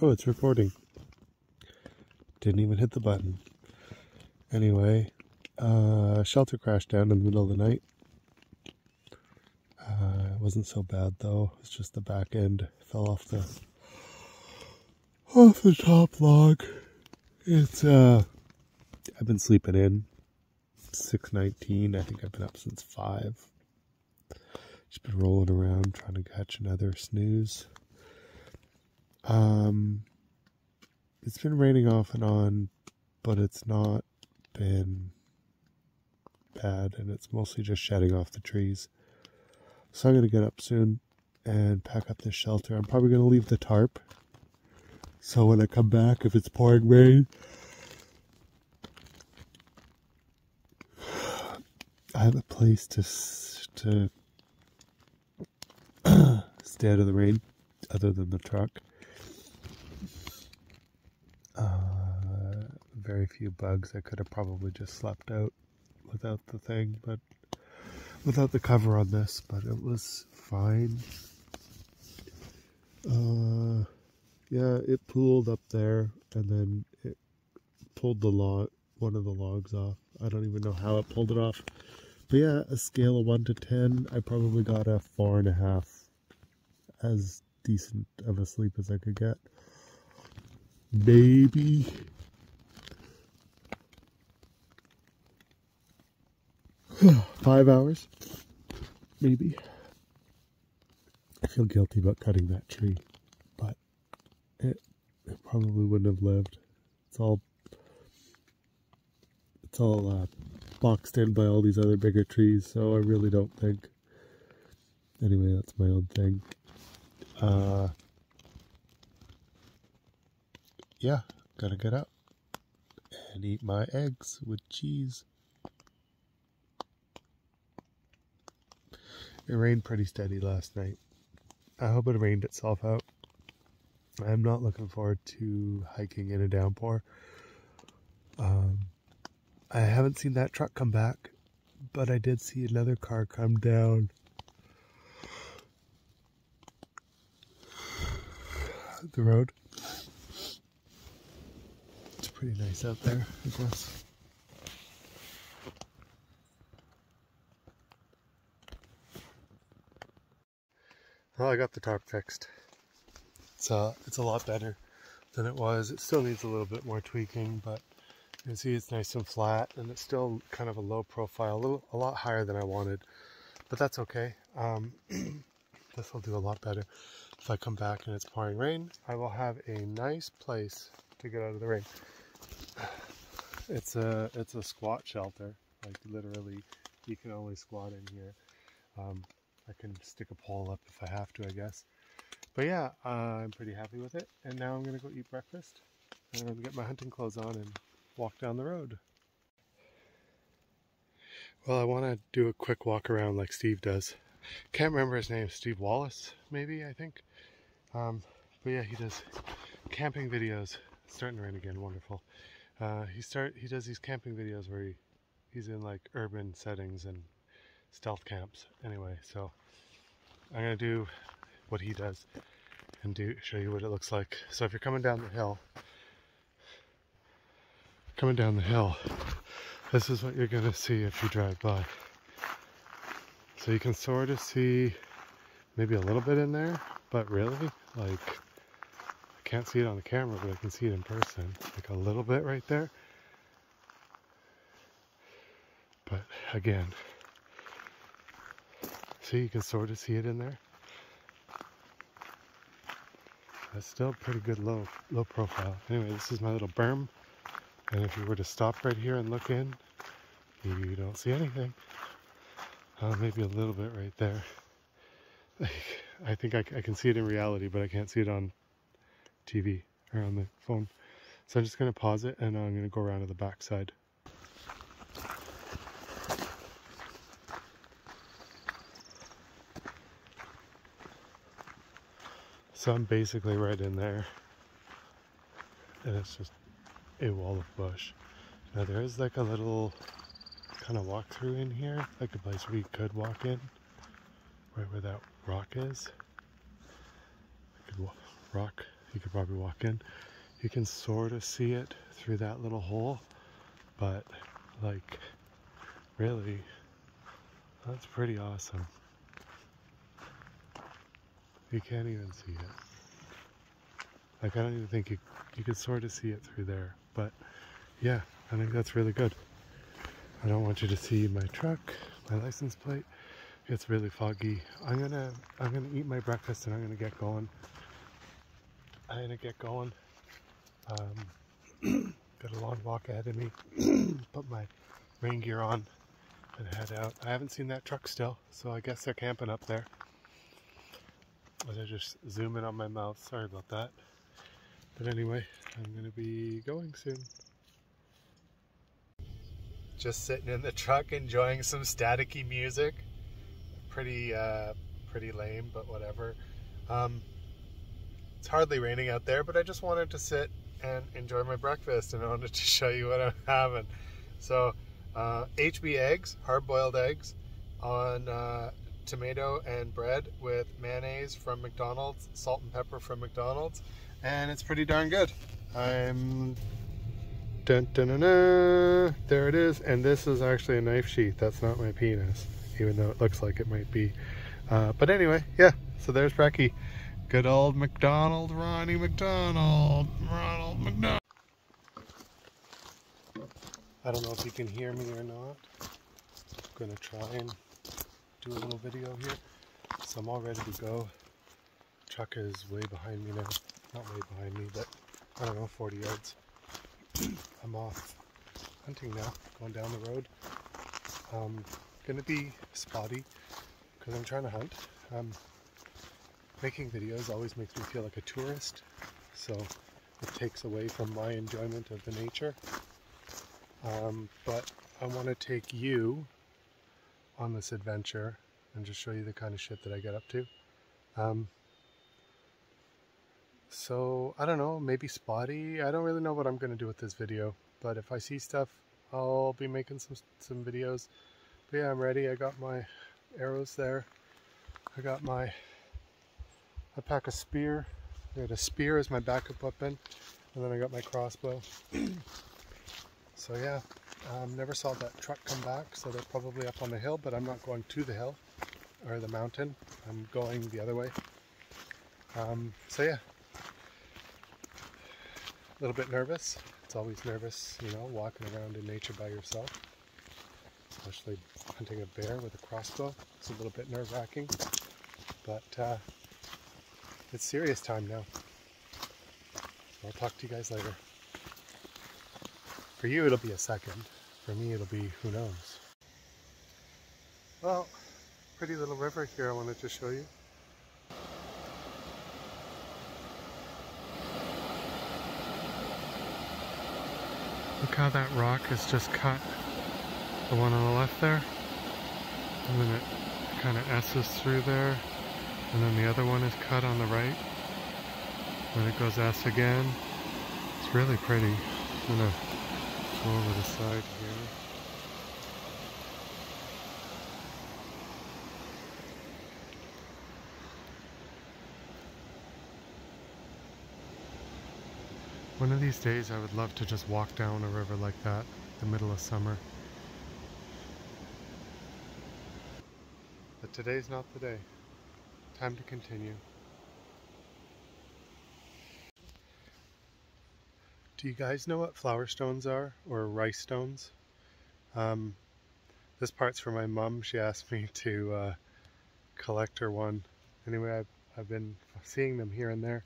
Oh, it's recording. Didn't even hit the button. Anyway, shelter crashed down in the middle of the night. It wasn't so bad though. It's just the back end fell off the top log. It's I've been sleeping in 6:19. I think I've been up since 5. Just been rolling around trying to catch another snooze. It's been raining off and on, but it's not been bad, and it's mostly just shedding off the trees. So I'm going to get up soon and pack up this shelter. I'm probably going to leave the tarp, so when I come back, if it's pouring rain, I have a place to stay out of the rain other than the truck. Very few bugs. I could have probably just slept out without the thing, but without the cover on this, but it was fine. Yeah, it pooled up there, and then it pulled one of the logs off. I don't even know how it pulled it off. But yeah, a scale of 1 to 10, I probably got a 4.5. As decent of a sleep as I could get. Maybe. Five hours, maybe. I feel guilty about cutting that tree, but it probably wouldn't have lived. It's all boxed in by all these other bigger trees, so I really don't think. Anyway, that's my own thing. Yeah, gotta get up and eat my eggs with cheese. It rained pretty steady last night. I hope it rained itself out. I'm not looking forward to hiking in a downpour. I haven't seen that truck come back, but I did see another car come down the road. It's pretty nice out there, I guess. Well, I got the tarp fixed. It's a lot better than it was. It still needs a little bit more tweaking, but you can see it's nice and flat, and it's still kind of a low profile, a lot higher than I wanted, but that's okay. This will do a lot better. If I come back and it's pouring rain, I will have a nice place to get out of the rain. It's a squat shelter, like literally you can only squat in here. I can stick a pole up if I have to, I guess. But yeah, I'm pretty happy with it. And now I'm going to go eat breakfast and get my hunting clothes on and walk down the road. Well, I want to do a quick walk around like Steve does. Can't remember his name. Steve Wallace, maybe, I think. But yeah, he does camping videos. It's starting to rain again. Wonderful. He does these camping videos where he's in like urban settings and stealth camps. Anyway, so I'm gonna do what he does and show you what it looks like. So if you're coming down the hill, this is what you're gonna see if you drive by. So you can sort of see maybe a little bit in there, but really, like, I can't see it on the camera, but I can see it in person. Like a little bit right there. But again, see, you can sort of see it in there. That's still pretty good low profile. Anyway, this is my little berm. And if you were to stop right here and look in, you don't see anything. Maybe a little bit right there. I think I can see it in reality, but I can't see it on TV or on the phone. So I'm just going to pause it, and I'm going to go around to the back side. So I'm basically right in there, and it's just a wall of bush. Now there is like a little kind of walk through in here, like a place where you could walk in, right where that rock is. I could You could probably walk in. You can sort of see it through that little hole, but like, really, that's pretty awesome. You can't even see it. Like, I don't even think you could sort of see it through there, but yeah, I think that's really good. I don't want you to see my truck, my license plate. It's really foggy. I'm gonna eat my breakfast and I'm gonna get going. Got a long walk ahead of me. Put my rain gear on and head out. I haven't seen that truck still, so I guess they're camping up there. As I just zoom in on my mouth, sorry about that. But anyway, I'm gonna be going soon. Just sitting in the truck enjoying some staticky music. Pretty lame, but whatever. It's hardly raining out there, but I just wanted to sit and enjoy my breakfast, and I wanted to show you what I'm having. So HB eggs, hard-boiled eggs on tomato and bread with mayonnaise from McDonald's, salt and pepper from McDonald's, and it's pretty darn good. I'm dun, dun, dun, dun. There it is, and this is actually a knife sheath. That's not my penis, even though it looks like it might be. But anyway, yeah, so there's Brecky. Good old McDonald, Ronnie McDonald, Ronald McDonald. I don't know if you can hear me or not. I'm gonna try and do a little video here. So I'm all ready to go. Truck is way behind me now. Not way behind me, but I don't know, 40 yards. I'm off hunting now, going down the road. Gonna be spotty because I'm trying to hunt. Making videos always makes me feel like a tourist, so it takes away from my enjoyment of the nature. But I want to take you on this adventure and just show you the kind of shit that I get up to. So I don't know, maybe spotty. I don't really know what I'm going to do with this video, but if I see stuff, I'll be making some videos. But yeah, I'm ready. I got my arrows there. I pack a spear. I got a spear as my backup weapon, and then I got my crossbow. So yeah, never saw that truck come back, so they're probably up on the hill, but I'm not going to the hill or the mountain. I'm going the other way. So yeah, a little bit nervous. It's always nervous, you know, walking around in nature by yourself, especially hunting a bear with a crossbow. It's a little bit nerve-wracking, but it's serious time now. So I'll talk to you guys later. For you, it'll be a second. For me, it'll be who knows. Well, pretty little river here I wanted to show you. Look how that rock is just cut. The one on the left there. And then it kind of S's through there. And then the other one is cut on the right. Then it goes S again. It's really pretty. I'm gonna go over the side here. One of these days I would love to just walk down a river like that in the middle of summer. But today's not the day. Time to continue. Do you guys know what flower stones are, or rice stones? This part's for my mom. She asked me to collect her one. Anyway, I've been seeing them here and there.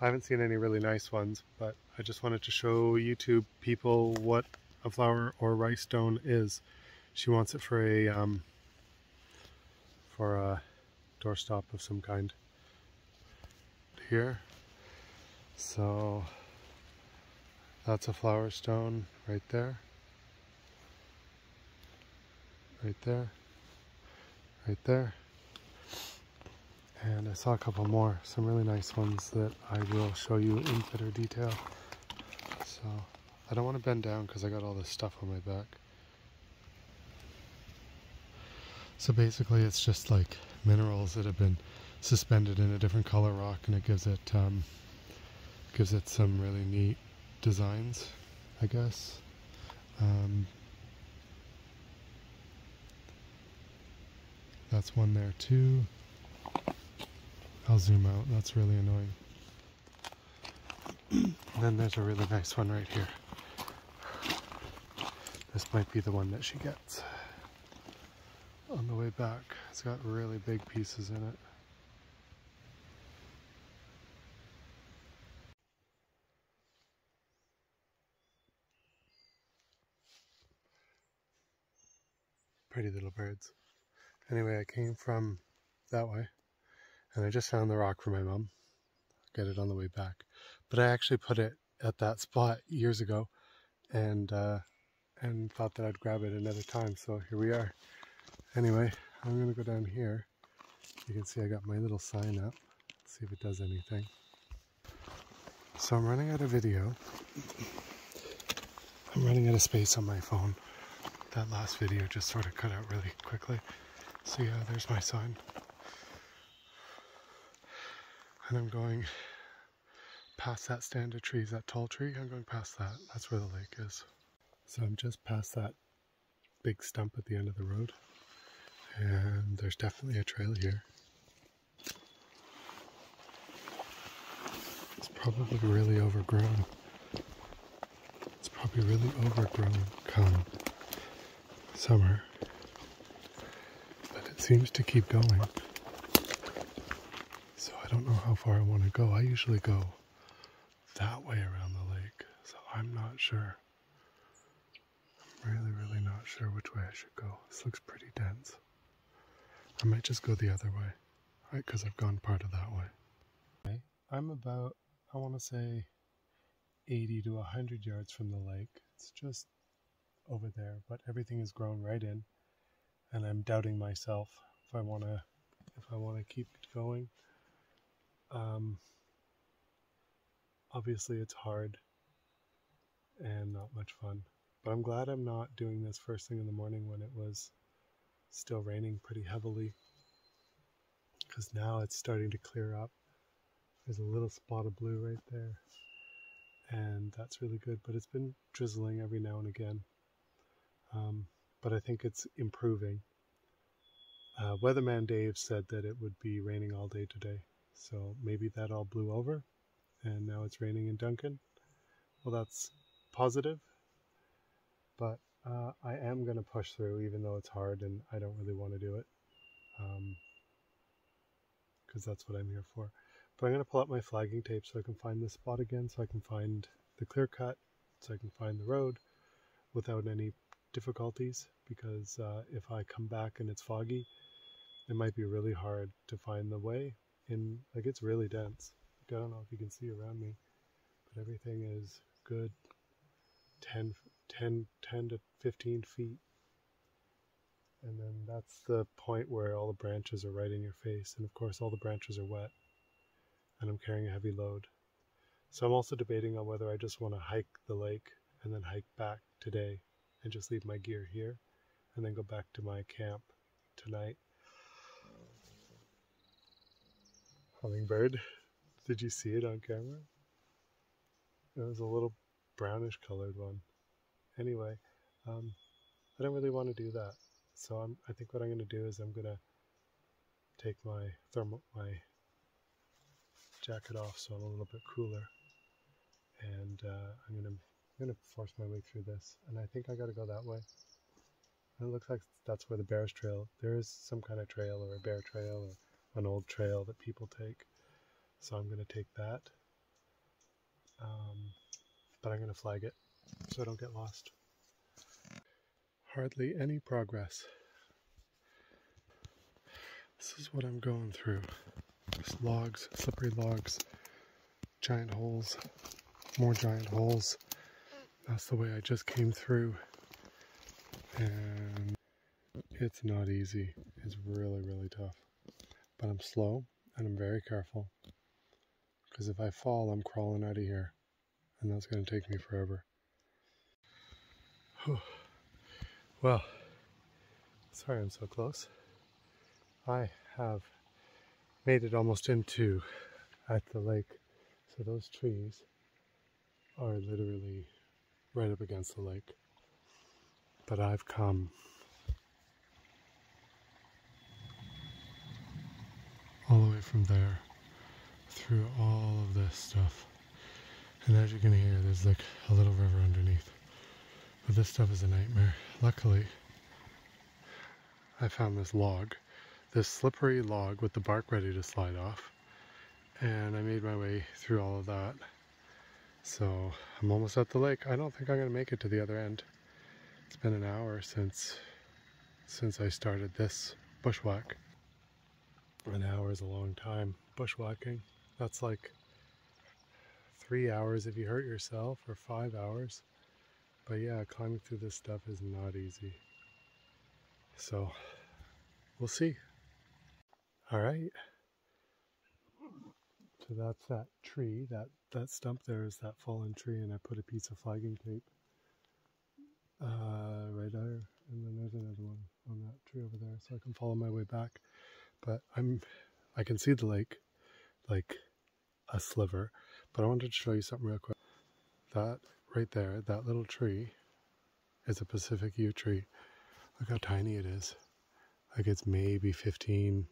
I haven't seen any really nice ones, but I just wanted to show YouTube people what a flower or rice stone is. She wants it for a doorstop of some kind here. So that's a flower stone right there, right there, right there. And I saw a couple more, some really nice ones that I will show you in better detail. So I don't want to bend down because I got all this stuff on my back. So basically it's just like minerals that have been suspended in a different color rock, and it gives it Gives it some really neat designs, I guess. That's one there too. I'll zoom out, that's really annoying. And then there's a really nice one right here. This might be the one that she gets on the way back. It's got really big pieces in it. Pretty little birds. Anyway, I came from that way and I just found the rock for my mum. Get it on the way back. But I actually put it at that spot years ago and thought that I'd grab it another time, so here we are. Anyway, I'm gonna go down here. You can see I got my little sign up. See if it does anything. So I'm running out of video. I'm running out of space on my phone. That last video just sort of cut out really quickly. So yeah, there's my sign. And I'm going past that stand of trees, that tall tree. I'm going past that. That's where the lake is. So I'm just past that big stump at the end of the road. And there's definitely a trail here. It's probably really overgrown. It's probably really overgrown come summer. But it seems to keep going. So I don't know how far I want to go. I usually go that way around the lake. So I'm not sure. I'm really not sure which way I should go. This looks pretty dense. I might just go the other way, right? Because I've gone part of that way. Okay. I'm about, I want to say, 80 to 100 yards from the lake. It's just over there, but everything is grown right in, and I'm doubting myself if I want to keep it going. Obviously, it's hard and not much fun, but I'm glad I'm not doing this first thing in the morning when it was still raining pretty heavily, because now it's starting to clear up. There's a little spot of blue right there, and that's really good, but it's been drizzling every now and again. But I think it's improving. Weatherman Dave said that it would be raining all day today, so maybe that all blew over and now it's raining in Duncan. Well, that's positive, but I am going to push through even though it's hard and I don't really want to do it, because that's what I'm here for. But I'm going to pull up my flagging tape so I can find this spot again, so I can find the clear cut, so I can find the road without any difficulties, because if I come back and it's foggy, it might be really hard to find the way. Like, it's really dense. I don't know if you can see around me, but everything is good 10 to 15 feet. And then that's the point where all the branches are right in your face. And of course, all the branches are wet. And I'm carrying a heavy load. So I'm also debating on whether I just want to hike the lake and then hike back today and just leave my gear here and then go back to my camp tonight. Hummingbird. Did you see it on camera? It was a little brownish colored one. Anyway, I don't really want to do that. So I think what I'm going to do is I'm going to take my jacket off so I'm a little bit cooler. And I'm going to force my way through this. And I think I got to go that way. And it looks like that's where the Bears Trail, there is some kind of trail or a bear trail or an old trail that people take. So I'm going to take that. But I'm going to flag it so I don't get lost. Hardly any progress. This is what I'm going through. Just logs, slippery logs, giant holes, more giant holes. That's the way I just came through. And it's not easy. It's really tough. But I'm slow and I'm very careful. Because if I fall, I'm crawling out of here. And that's going to take me forever. Well, sorry I'm so close. I have made it almost into at the lake. So those trees are literally right up against the lake. But I've come all the way from there through all of this stuff. And as you can hear, there's like a little river underneath. But this stuff is a nightmare. Luckily, I found this log, this slippery log with the bark ready to slide off. And I made my way through all of that. So I'm almost at the lake. I don't think I'm going to make it to the other end. It's been an hour since I started this bushwhack. An hour is a long time bushwhacking. That's like 3 hours if you hurt yourself, or 5 hours. But yeah, climbing through this stuff is not easy. So we'll see. All right. So that's that tree. That stump there is that fallen tree, and I put a piece of flagging tape right there, and then there's another one on that tree over there, so I can follow my way back. But I can see the lake like a sliver, but I wanted to show you something real quick. That right there, that little tree is a Pacific yew tree. Look how tiny it is. Like it's maybe 15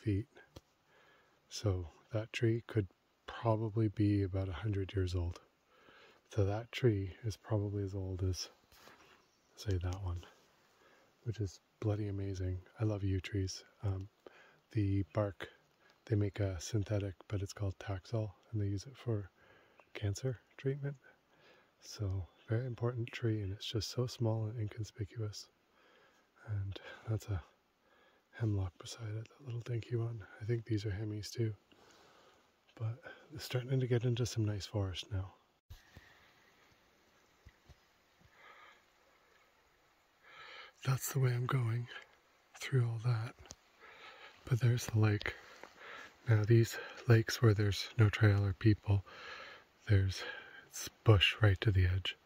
feet. So that tree could probably be about 100 years old. So that tree is probably as old as, say, that one, which is bloody amazing. I love yew trees. The bark, they make a synthetic, but it's called Taxol, and they use it for cancer treatment. So very important tree, and it's just so small and inconspicuous. And that's a hemlock beside it, that little dinky one. I think these are hemis too. But it's starting to get into some nice forest now. That's the way I'm going, through all that. But there's the lake. Now these lakes where there's no trail or people, it's bush right to the edge.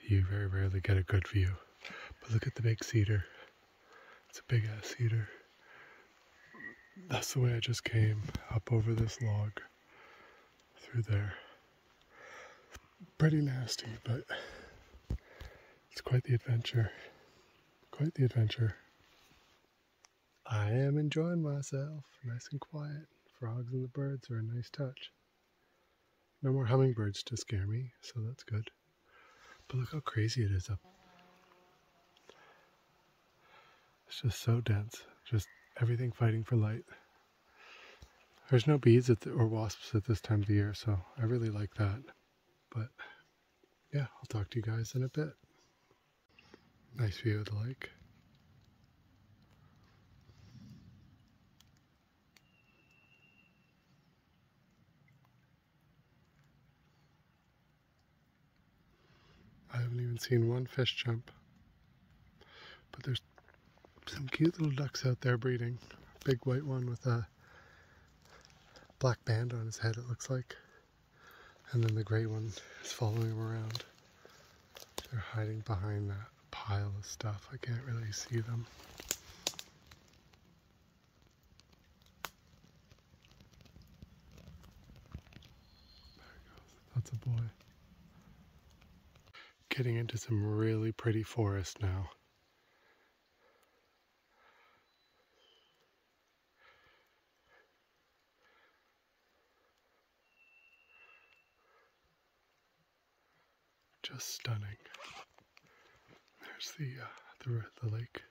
You very rarely get a good view. But look at the big cedar. It's a big ass cedar. That's the way I just came, up over this log, through there. Pretty nasty, but it's quite the adventure. Quite the adventure. I am enjoying myself, nice and quiet. Frogs and the birds are a nice touch. No more hummingbirds to scare me, so that's good. But look how crazy it is up. It's just so dense, just everything fighting for light. There's no bees or wasps at this time of the year, so I really like that. But yeah, I'll talk to you guys in a bit. Nice view of the lake. I haven't even seen one fish jump. But there's some cute little ducks out there breeding. Big white one with a black band on his head, it looks like. And then the gray one is following him around. They're hiding behind that pile of stuff. I can't really see them. There he goes. That's a boy. Getting into some really pretty forest now. Just stunning. There's the lake.